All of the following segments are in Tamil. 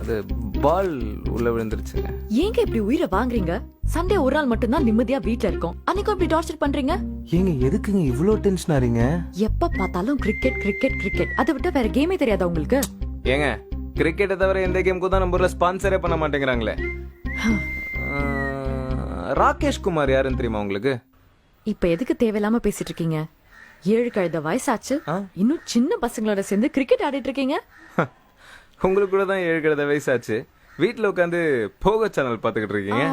அது பால் உள்ள விழுந்துருச்சுங்க. ஏங்க இப்படி உயிரை வாங்குறீங்க? சண்டே ஒரு நாள் மட்டும்தான் நிம்மதியா வீட்ல இருக்கோம், அன்னைக்கு இப்படி டார்ச்சர் பண்றீங்க. ஏங்க எதுக்குங்க இவ்ளோ டென்ஷன் ஆறீங்க? எப்ப பார்த்தாலும் கிரிக்கெட் கிரிக்கெட் கிரிக்கெட், அதை விட்டு வேற கேமே தெரியாதா உங்களுக்கு? ஏங்க கிரிக்கெட்டை தவிர எந்த கேமுக்கும் தான் நம்ம ஊர்ல ஸ்பான்சரே பண்ண மாட்டேங்கிறாங்களே. ராகேஷ் குமார் யாருன்னு தெரியுமா உங்களுக்கு? இப்ப எதுக்கு தேவையில்லாம பேசிட்டு இருக்கீங்க? 7 கழுத வயசாச்சு, இன்னும் சின்ன பசங்களோட சேர்ந்து கிரிக்கெட் ஆடிட்டு இருக்கீங்க. உங்களுக்கு கூட தான் 7 கழுத வயசாச்சு, வீட்டுல உட்காந்து போகோ சேனல் பாத்துக்கிட்டு இருக்கீங்க.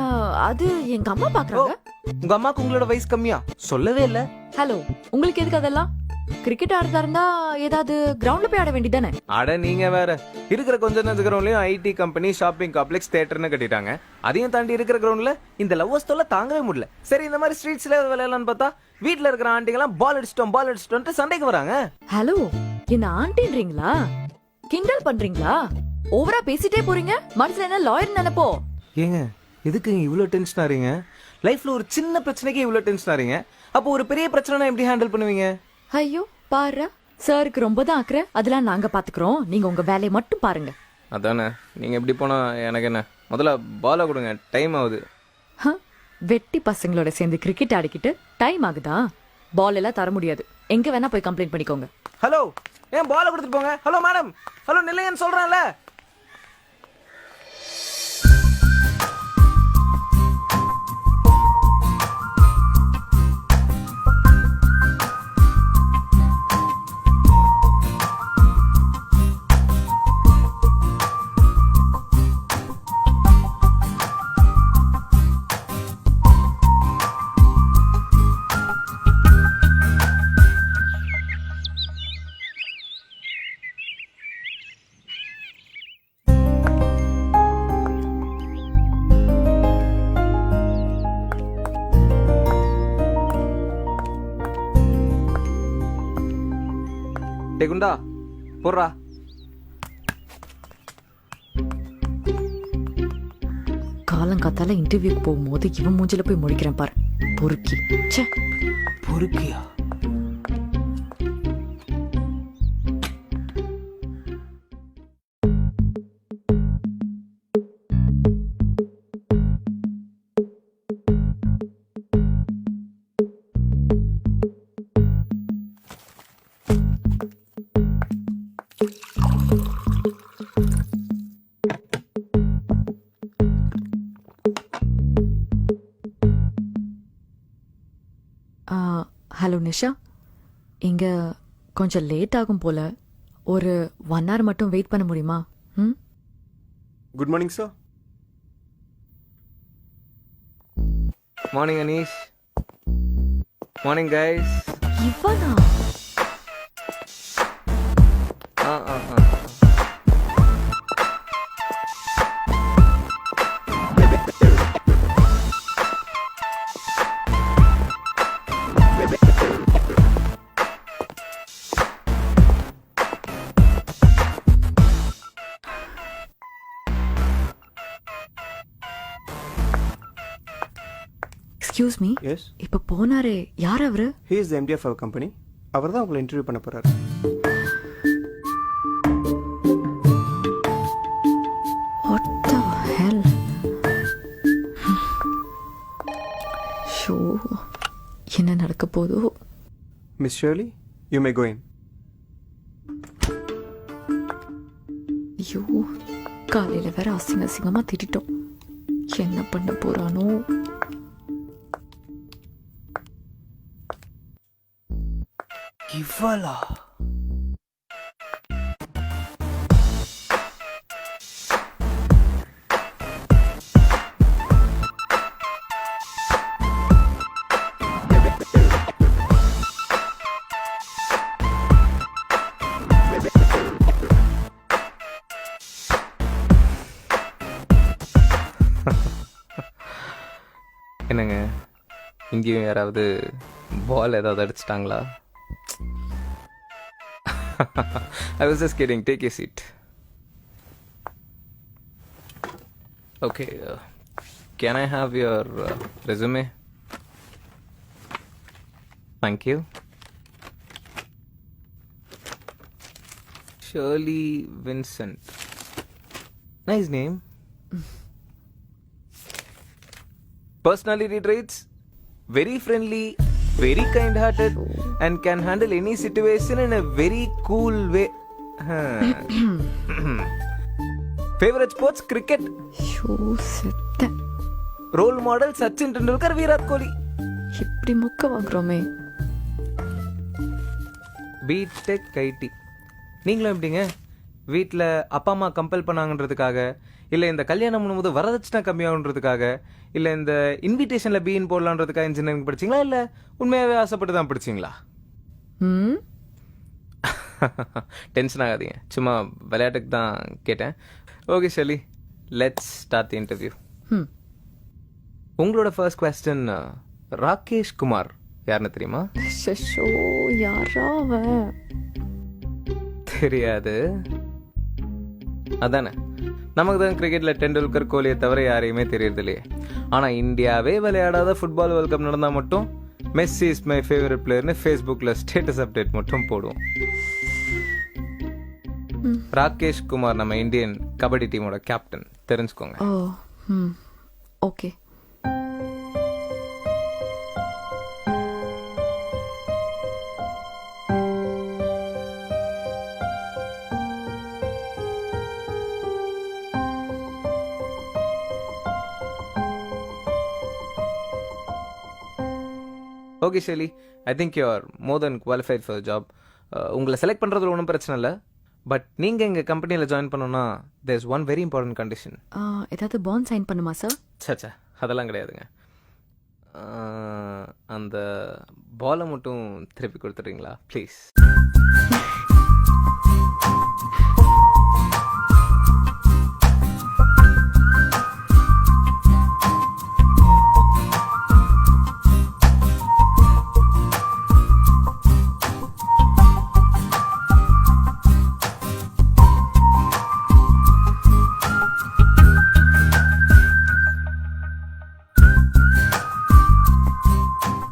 அது எங்க அம்மா பாக்குறாங்க. உங்க அம்மாக்கு உங்களோட வயசு கம்மியா? சொல்லவே இல்ல. ஹலோ, உங்களுக்கு எதுக்கு அதெல்லாம்? கிரிக்கெட் ஆடுறதா இருந்தா ஏதாவது கிரவுண்ட்ல போய் ஆட வேண்டியதானே? அட நீங்க வேற, இருக்கிற கொஞ்ச நேரம் கிரவுண்ட்லயும் ஐடி கம்பெனி, ஷாப்பிங் காம்ப்ளெக்ஸ், தியேட்டர்னு கட்டிட்டாங்க. அதையும் தாண்டி இருக்கிற கிரவுண்ட்ல இந்த லவ்வர்ஸ் தொல்லை தாங்கவே முடியல. சரி இந்த மாதிரி ஸ்ட்ரீட்ஸ்ல விளையாடலாம்னு பார்த்தா வீட்டுல இருக்கிற ஆண்டிங்கெல்லாம் பால் அடிச்சிட்டோம் சண்டைக்கு வராங்க. ஹலோ, என்ன ஆண்டின்றீங்களா? கிண்டல் பண்றீங்களா? ஓவரா பேசிட்டே போறீங்க. மனசுல என்ன லாயர் நினைப்போ? ஏங்க எதுக்கு இவ்ளோ டென்ஷன் ஆறீங்க? லைஃப்ல ஒரு சின்ன பிரச்சனைக்கு இவ்ளோ டென்ஷன் ஆறீங்க, அப்போ ஒரு பெரிய பிரச்சனை எப்படி ஹேண்டில் பண்ணுவீங்க? ஐயோ பாரு, சாருக்கு ரொம்ப தான் ஆக்குற. அதெல்லாம் நாங்க பாத்துக்கிறோம், நீங்க உங்க வேலையை மட்டும் பாருங்க. அதானே, நீங்க எப்படி போனா எனக்கு என்ன? முதல்ல பால கொடுங்க, டைம் ஆகுது. வெட்டி பசங்களோட சேர்ந்து கிரிக்கெட் ஆடிக்கிட்டு டைம் ஆகுதா? பால் எல்லாம் தர முடியாது, எங்க வேணா போய் கம்ப்ளைண்ட் பண்ணிக்கோங்க. ஹலோ, ஏன் பால கொடுத்துட்டு போங்க. ஹலோ மேடம், ஹலோ நில்லையன்னு சொல்றேன்ல. குண்டா போடுறா. காலங்காத்தால இன்டர்வியூக்கு போகும்போது இவன் மூஞ்சில போய் முடிக்கிறேன் பாரு, பொறுக்கி. பொறுக்கியா? ஹலோ நிஷா, இங்க கொஞ்சம் லேட் ஆகும் போல, ஒரு 1 hour மட்டும் வெயிட் பண்ண முடியுமா? Good morning sir. Morning Anish. Morning guys. இவனா? எக்ஸ்கியூஸ் மீ, எஸ், இப்ப போனாரே யார் அவரு? He is the MD of our company. அவர் தான் உங்களை இன்டர்வியூ பண்ண போறாரு. What the hell? ஷோ, என்ன நடக்க போதோ? மிஸ் ஷர்லி, யூ மே கோ இன். ஐயோ, காலையில வேற அசிங்கமா திட்டிட்டோம். என்ன பண்ண போறானோ? இவளா? என்னங்க, இங்கேயும் யாராவது பால் ஏதாவது அடிச்சிட்டாங்களா? I was just kidding. Take a seat. Okay. Can I have your resume? Thank you. Shirley Vincent. Nice name. Personality traits: very friendly, very kind-hearted, and can handle any situation in a very cool way. Favorite sports: cricket. Show செத்த. Role model: Sachin Tendulkar, Virat Kohli. இப்படி மொக்க வாங்குறோமே. BTech ID. நீங்களும் எப்படிங்க? வீட்டில் அப்பா அம்மா கம்பல் பண்ணாங்கன்றதுக்காக, இல்லை இந்த கல்யாணம் பண்ணும்போது வரதட்சணை கம்மியாகுன்றதுக்காக, இல்லை இந்த இன்விடேஷனில் பீன் போடலான்றதுக்காக இன்ஜினியரிங் படிச்சிங்களா, இல்லை உண்மையாகவே ஆசைப்பட்டு தான் படிச்சிங்களா? ம் டென்ஷன் ஆகாதீங்க, சும்மா விளையாட்டுக்கு தான் கேட்டேன். Okay Shirley, let's start the interview. ம் உங்களோட ஃபர்ஸ்ட் கொஸ்டின், ராகேஷ் குமார் யாருன்னு தெரியுமா? ஷோ யாரா அவன்? தெரியாது அதானே. நமக்கு தான் கிரிக்கெட்ல டெண்டுல்கர், கோலியை தவிர யாரையுமே தெரியறது இல்லையே. ஆனால் இந்தியாவே விளையாடாத ஃபுட்பால் வேர்ல்ட் கப் நடந்தால் மட்டும் மெஸ்ஸி இஸ் மை ஃபேவரட் பிளேயர்னு ஃபேஸ்புக்கில் ஸ்டேட்டஸ் அப்டேட் மட்டும் போடுவோம். ராகேஷ் குமார் நம்ம இந்தியன் கபடி டீமோட கேப்டன், தெரிஞ்சுக்கோங்க. ஓ ம் okay. Okay Shelly, I think you are more then qualified for job. உங்களை செலக்ட் பண்ணுறதுல ஒன்றும் பிரச்சனை இல்லை. பட் நீங்கள் எங்கள் கம்பெனியில் ஜாயின் பண்ணோன்னா there is one very important condition. ஏதாவது பாண்ட் சைன் பண்ணுமா சார்? சச்சா, அதெல்லாம் கிடையாதுங்க. அந்த பாலை மட்டும் திருப்பி கொடுத்துட்றீங்களா ப்ளீஸ்?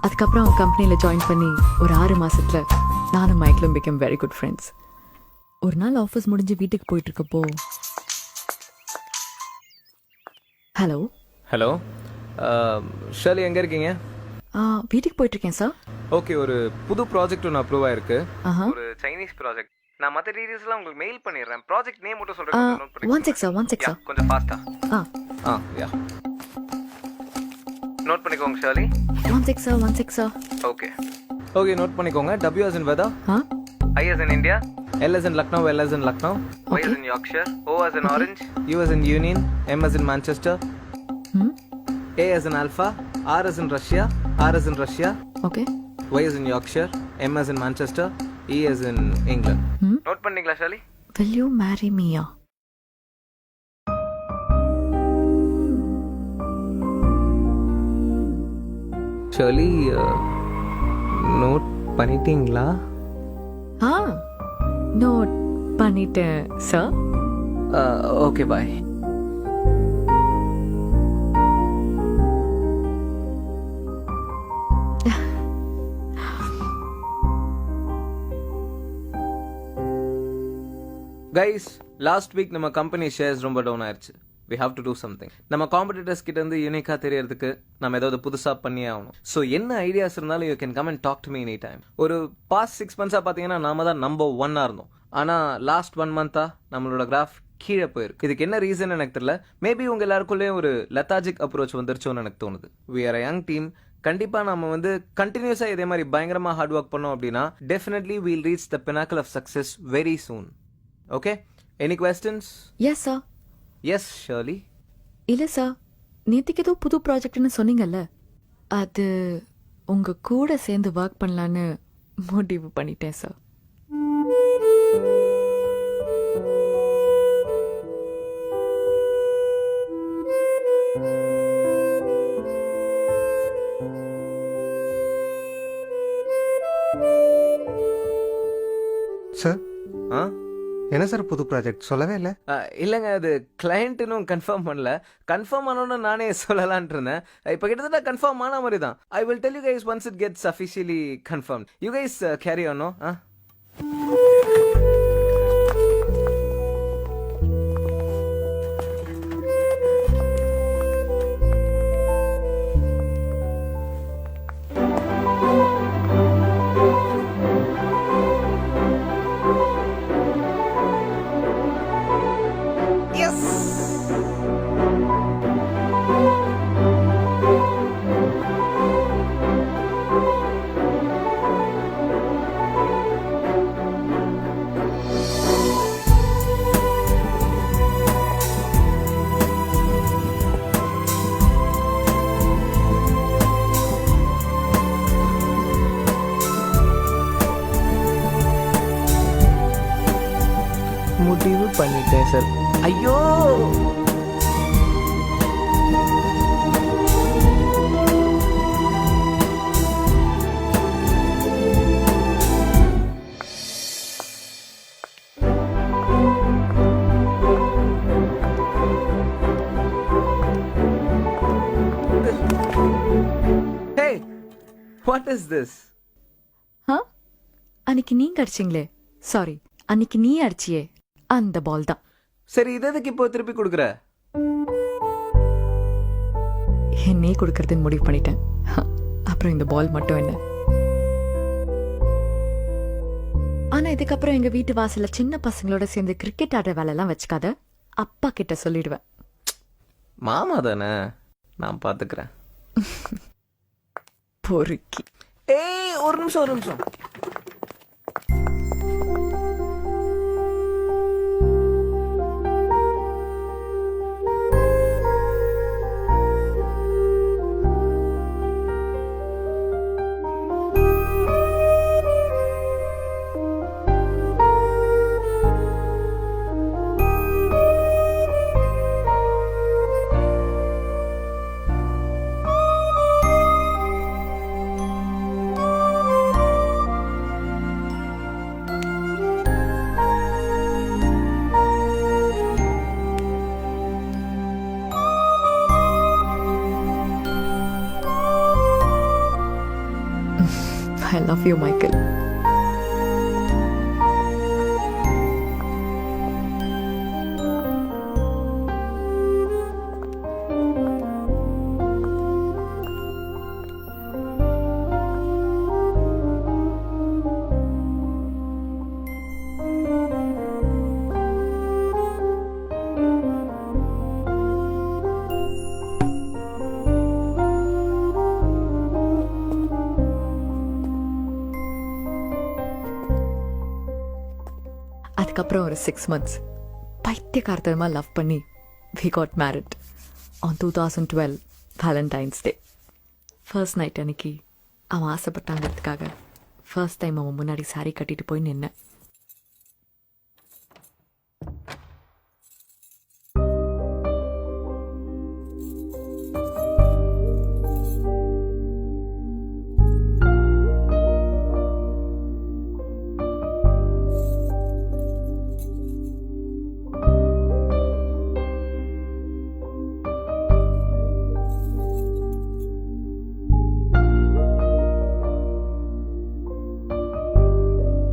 அதுக்கப்புறம் அவன் கம்பெனியில் ஜாயின் பண்ணி ஒரு 6 மாசத்துல நானும் மைக்கிளும் பிகம் வெரி குட் ஃப்ரெண்ட்ஸ். ஒரு நாள் ஆஃபீஸ் முடிஞ்சு வீட்டுக்கு போயிட்டு இருக்கப்போ, ஹலோ ஹலோ ஷர்லி, எங்கே இருக்கீங்க? வீட்டுக்கு போயிட்டு இருக்கேன் சார். ஓகே, ஒரு புது ப்ராஜெக்ட் ஒன்று அப்ரூவ் ஆயிருக்கு. ஆஹா. ஒரு சைனீஸ் ப்ராஜெக்ட். நான் மற்ற டீடைல்ஸ்லாம் உங்களுக்கு மெயில் பண்ணிடுறேன். ப்ராஜெக்ட் நேம் மட்டும் சொல்கிறேன். 1 sec சார், 1 sec சார். கொஞ்சம் ஃபாஸ்டா. யா, நோட் பண்ணிக்கோங்க surely. 1 sec sir, 1 sec sir. Okay okay, note பண்ணிக்கோங்க. W as in weather, I as in India, L as in Lucknow, L as in Lucknow, Y as in Yorkshire, O as in Orange, U as in Union, M as in Manchester, A as in Alpha, R as in Russia, R as in Russia, okay. Y as in Yorkshire, M as in Manchester, E as in England. Note பண்ணீங்களா Shirley? Will you marry me? Shirley, note பண்ணிட்டீங்களா? நோட் பண்ணிட்டேன் sir. Okay bye. Guys, last week நம்ம கம்பெனி ஷேர்ஸ் ரொம்ப டவுன் ஆயிடுச்சு. we have to do something. நம்ம காம்படிட்டர்ஸ் கிட்ட இருந்து யூனிக்கா தெரியறதுக்கு நம்ம ஏதாவது புதுசா பண்ணியே ஆகணும். ஸோ என்ன ஐடியாஸ் இருந்தாலும் you can come and talk to me any time. ஒரு பாஸ்ட் 6 months பார்த்தீங்கன்னா நாம தான் நம்பர் 1 இருந்தோம். ஆனா லாஸ்ட் 1 month நம்மளோட கிராஃப் கீழே போயிருக்கு. இதுக்கு என்ன ரீசன் எனக்கு தெரியல. மேபி உங்க எல்லாருக்குள்ளேயும் ஒரு லெத்தாஜிக் அப்ரோச் வந்துருச்சோன்னு எனக்கு தோணுது. we are a young team. கண்டிப்பா நம்ம வந்து கண்டினியூஸா இதே மாதிரி பயங்கரமா ஹார்ட் ஒர்க் பண்ணோம் அப்படின்னா definitely we'll reach the pinnacle of success very soon. Okay, any questions? Yes sir. Yes Shirley. இல்ல சார், நேத்திக்கு ஏதோ புது ப்ராஜெக்ட்னு சொன்னீங்கல்ல, அது உங்க கூட சேர்ந்து ஒர்க் பண்ணலான்னு முடிவு பண்ணிட்டேன் சார். சார், ஆ, என்ன சார் புது ப்ராஜெக்ட் சொல்லவே இல்லை? இல்லைங்க, அது கிளையண்ட் இன்னும் கன்ஃபார்ம் பண்ணல. கன்ஃபார்ம் ஆனோன்னு நானே சொல்லலான் இருந்தேன். இப்போ கிட்டத்தட்ட கன்ஃபார்ம் ஆன மாதிரி தான். I will tell you guys once it gets officially confirm. You guys carry on. No முடிவு பண்ணிட்டேன் சார். ஐயோ ஹே, வாட் இஸ் திஸ்? ஆ அன்னைக்கு நீங்க அடிச்சிங்களே, சாரி, அன்னைக்கு நீ அடிச்சியே அந்த பால் தான். சரி, இது எதுக்கு இப்போ திருப்பி கொடுக்குற? என்னே கொடுக்கறதுன்னு முடிவு பண்ணிட்டேன். அப்புறம் இந்த பால் மட்டும் என்ன? ஆனா இதுக்கப்புறம் எங்க வீட்டு வாசல்ல சின்ன பசங்களோட சேர்ந்து கிரிக்கெட் ஆடுற வேலை எல்லாம் வச்சுக்காத, அப்பா கிட்ட சொல்லிடுவேன். மாமா தானே, நான் பாத்துக்கிறேன். பொறுக்கி. ஏய், ஒரு நிமிஷம் ஒரு நிமிஷம். I love you, Michael. அதுக்கப்புறம் ஒரு 6 months பைத்தியக்காரத்தனமாக லவ் பண்ணி we got married on 2012 Valentine's Day. First night அன்னைக்கு அவன் ஆசைப்பட்டாங்கிறதுக்காக ஃபர்ஸ்ட் டைம் அவன் முன்னாடி சாரி கட்டிட்டு போய் நின்னேன்.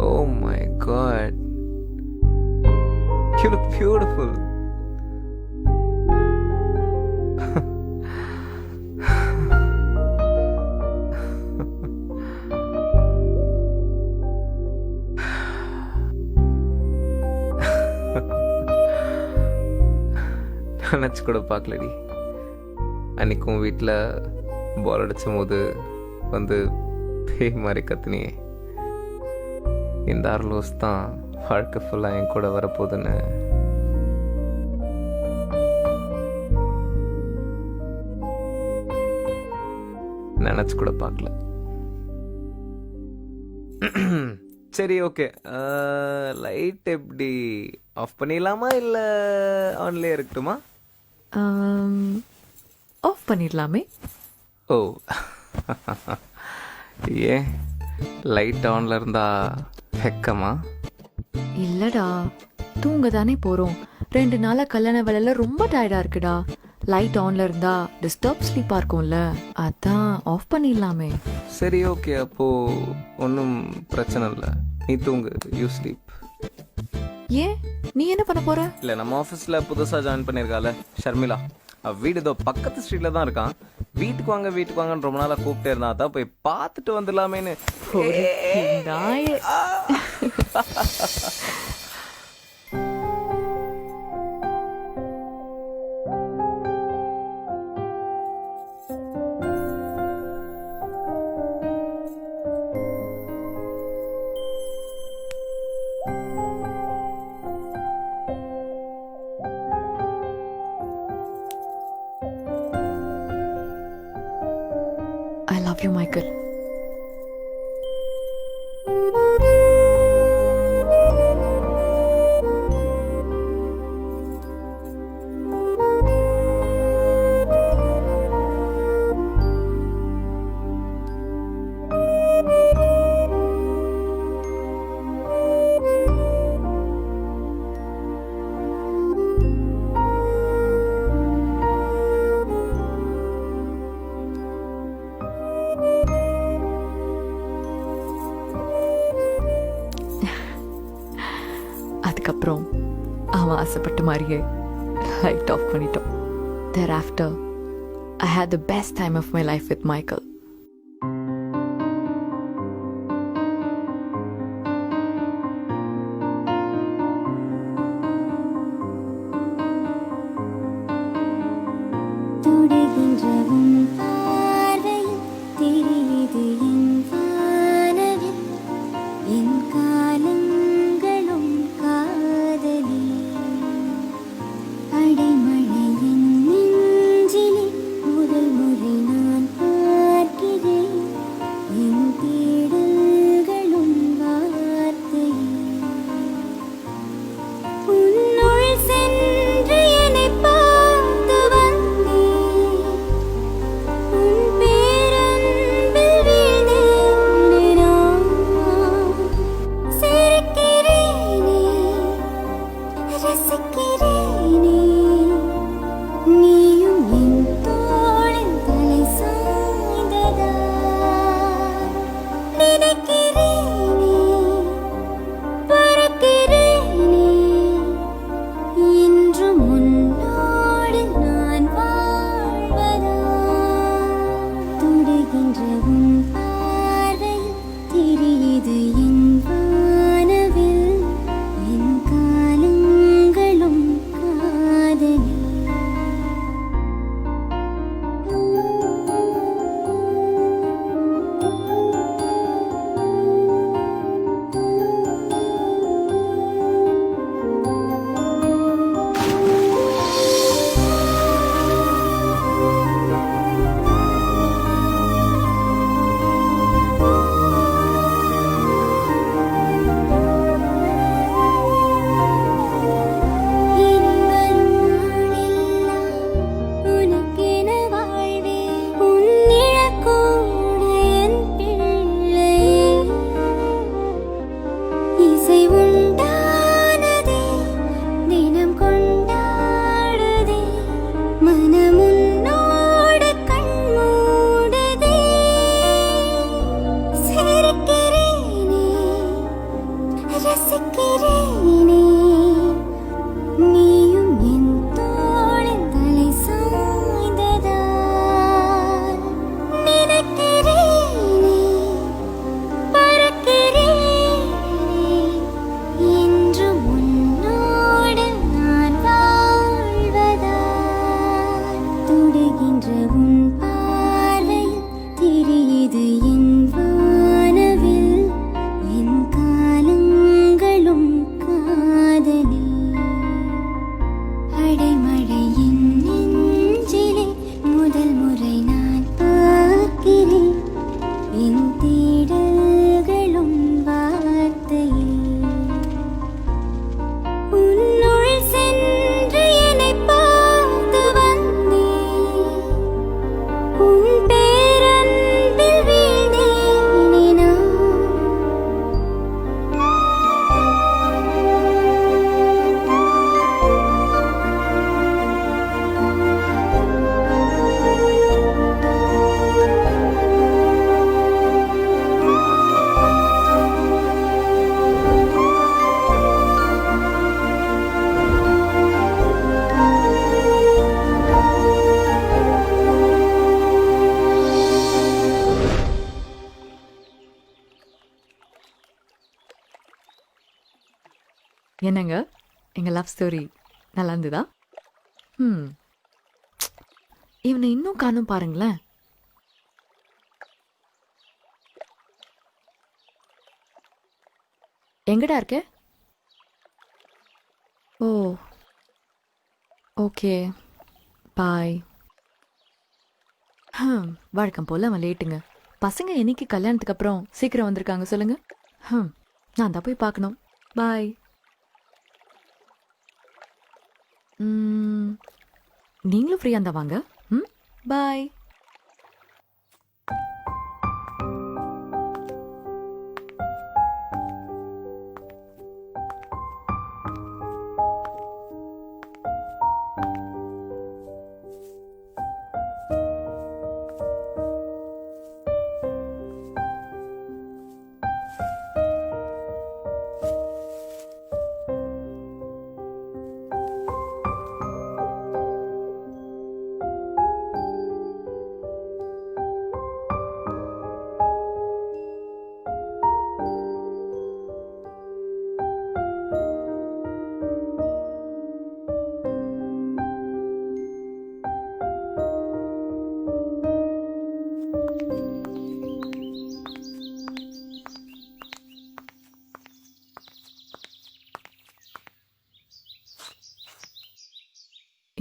Oh my God. You look beautiful. நினச்சி கூட பார்க்கலடி. அன்னைக்கும் வீட்டில் பால் அடிச்சும் போது வந்து பேய் மாதிரி கத்துனியே. இந்த ஆர்லோஸ் தான் வாழ்க்கை ஃபுல்லாக என் கூட வரப்போகுதுன்னு நினச்சி கூட பார்க்கல. சரி, ஓகே. லைட் எப்படி ஆஃப் பண்ணிடலாமா இல்லை ஆன்லேயே இருக்கட்டுமா? ஆஃப் பண்ணிடலாமே. ஓ, ஏன் லைட் ஆன்ல இருந்தா வெக்கமா? இல்லடா, தூங்க தானே போறோம். 2 நாளா கல்யாண வேலையில ரொம்ப டயர்டா இருக்குடா. லைட் ஆன்ல இருந்தா டிஸ்டர்ப் ஸ்லீப்பா இருக்கும்ல, அதான் ஆஃப் பண்ணிடலாமே. சரி, ஓகே. அப்போ ஒன்றும் பிரச்சனை இல்லை, நீ தூங்கு, யூ ஸ்லீப். ஏன், நீ என்ன பண்ண போற? இல்லை, நம்ம ஆஃபீஸில் புதுசாக ஜாயின் பண்ணியிருக்கால ஷர்மிளா, அவ வீடு இதோ பக்கத்து ஸ்ட்ரீட்டில் தான் இருக்கான். வீட்டுக்கு வாங்கன்னு ரொம்ப நாளாக கூப்பிட்டே இருந்தா, தான் போய் பார்த்துட்டு வந்துடலாமேன்னு. நாயே. I love you, Michael. அதுக்கப்புறம் அவன் ஆசைப்பட்ட மாதிரியே லைட் ஆஃப் பண்ணிட்டோம். Thereafter I had the best time of my life with Michael. என்னங்க எங்க லவ் ஸ்டோரி நல்லா இருந்ததா? இவனை இன்னும் காணும் பாருங்களேன். எங்கடா இருக்க? ஓ ஓகே பாய். வழக்கம் போல அவன் லேட்டுங்க. பசங்க என்னைக்கு கல்யாணத்துக்கு அப்புறம் சீக்கிரம் வந்திருக்காங்க சொல்லுங்க. நான் தான் போய் பார்க்கணும். பாய். நீங்களும் ஃப்ரீயாக இருந்தா வாங்க. பாய்.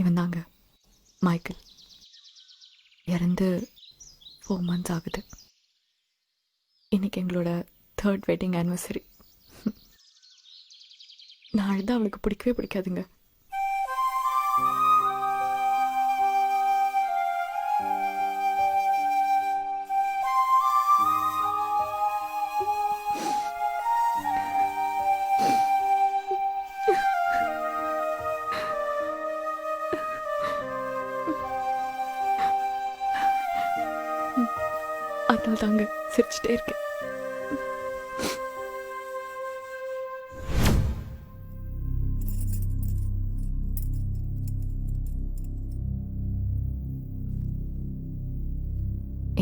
இவன் தாங்க மைக்கேல். இறந்து 4 months ஆகுது. இன்னைக்கு எங்களோட 3rd வெட்டிங் ஆனிவர்சரி. நான் அழுதா அவளுக்கு பிடிக்கவே பிடிக்காதுங்க. அதனால தாங்க சிரிச்சுட்டே இருக்கேன்.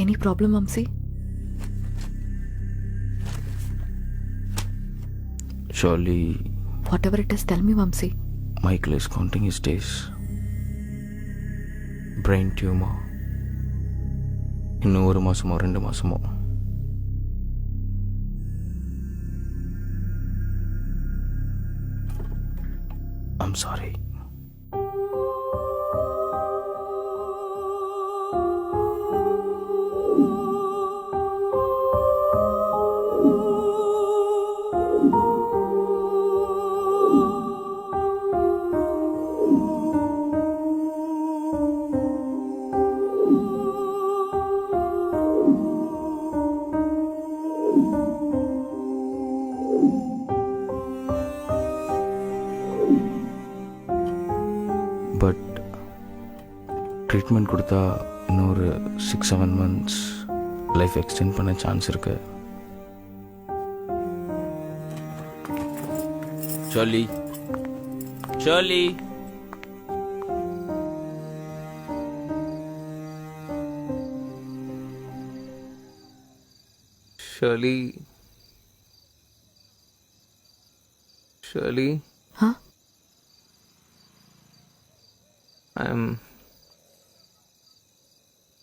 Any problem, Vamsi? Surely Whatever it is, tell me, Vamsi. Michael is counting his days. Brain tumor. இன்னும் 1 மாசமோ 2 மாசமோ. I'm sorry. பட் ட்ரீட்மெண்ட் கொடுத்தா இன்னொரு 6-7 months லைஃப் எக்ஸ்டெண்ட் பண்ண சான்ஸ் இருக்கு. Shirley, Shirley. Shirley, Shirley, Huh?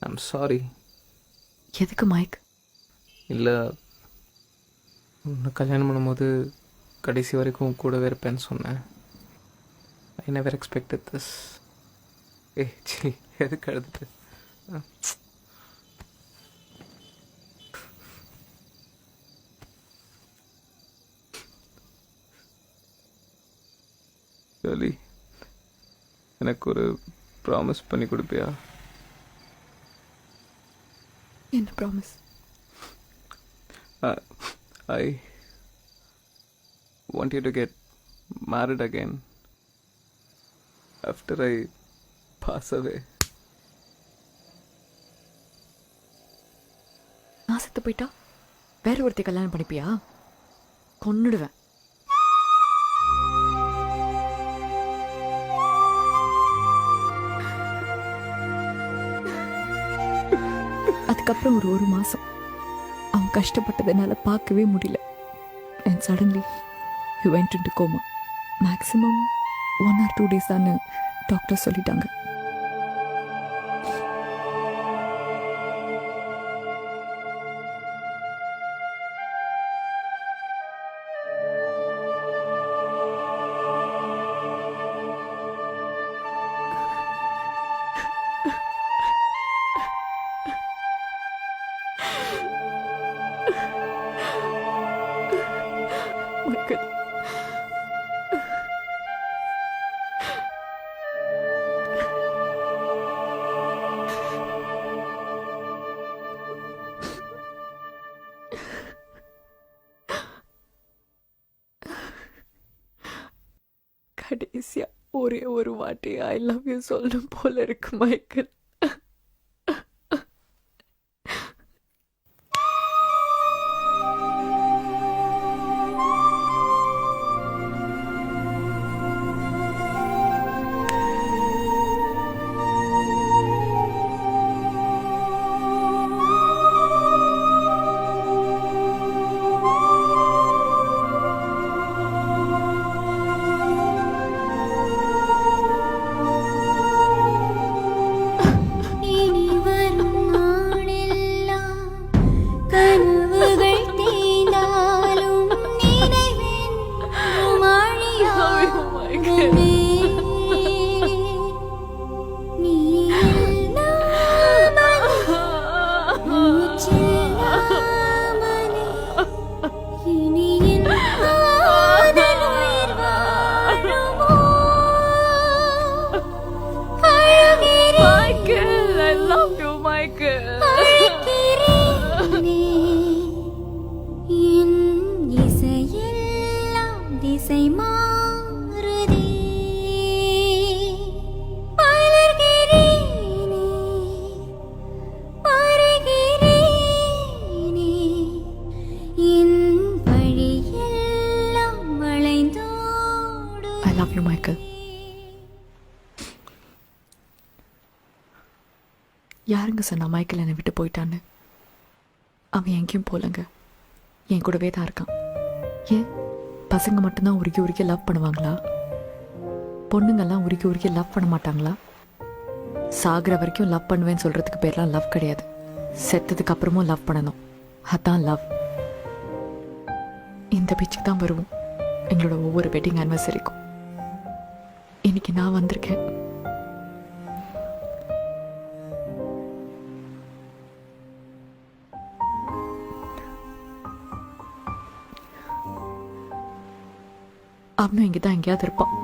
I'm sorry. எதுக்கு மைக்? இல்லை, உன்னை கல்யாணம் பண்ணும்போது கடைசி வரைக்கும் கூடவே இருப்பேன்னு சொன்னேன். I never expected this. C, எதுக்கு அழுதுட்டு? ஷர்லி, எனக்கு ஒரு ப்ராமிஸ் பண்ணி கொடுப்பியா? என்ன promise? I want you to get married again after I pass away. நான் செத்து போயிட்டா வேற ஒருத்தி கல்யாணம் பண்ணிப்பியா? கொன்னுடுவேன். அதுக்கப்புறம் ஒரு மாசம் அவன் கஷ்டப்பட்டதை என்னால் பார்க்கவே முடியல. And suddenly he went into coma. Maximum 1 or 2 days தான்னு டாக்டர் சொல்லிட்டாங்க. Michael. கடைசியா ஒரே ஒரு வாட்டி ஐ லவ் யூ சொல்லணும் போல இருக்கு மைக்கேல். விட்டுரு மைக்கேல். யாருங்க சொன்னா மைக்கேல் என்னை விட்டு போயிட்டான்னு? அவன் எங்கேயும் போலங்க, என் கூடவே தான் இருக்கான். ஏன் பசங்க மட்டும்தான் உருக்கி உருக்கி லவ் பண்ணுவாங்களா? பொண்ணுங்கெல்லாம் உருக்கி உருக்கி லவ் பண்ண மாட்டாங்களா? சாகிற வரைக்கும் லவ் பண்ணுவேன்னு சொல்றதுக்கு பேர்லாம் லவ் கிடையாது. செத்ததுக்கு அப்புறமும் லவ் பண்ணணும், அதான் லவ். இந்த பீச்சுக்கு தான் வருவோம் எங்களோட ஒவ்வொரு வெட்டிங் ஆனிவர்சரிக்கும். இன்னைக்கு நான் வந்திருக்கேன். அவனும் இங்கே தான் எங்கேயாவது இருப்பான்.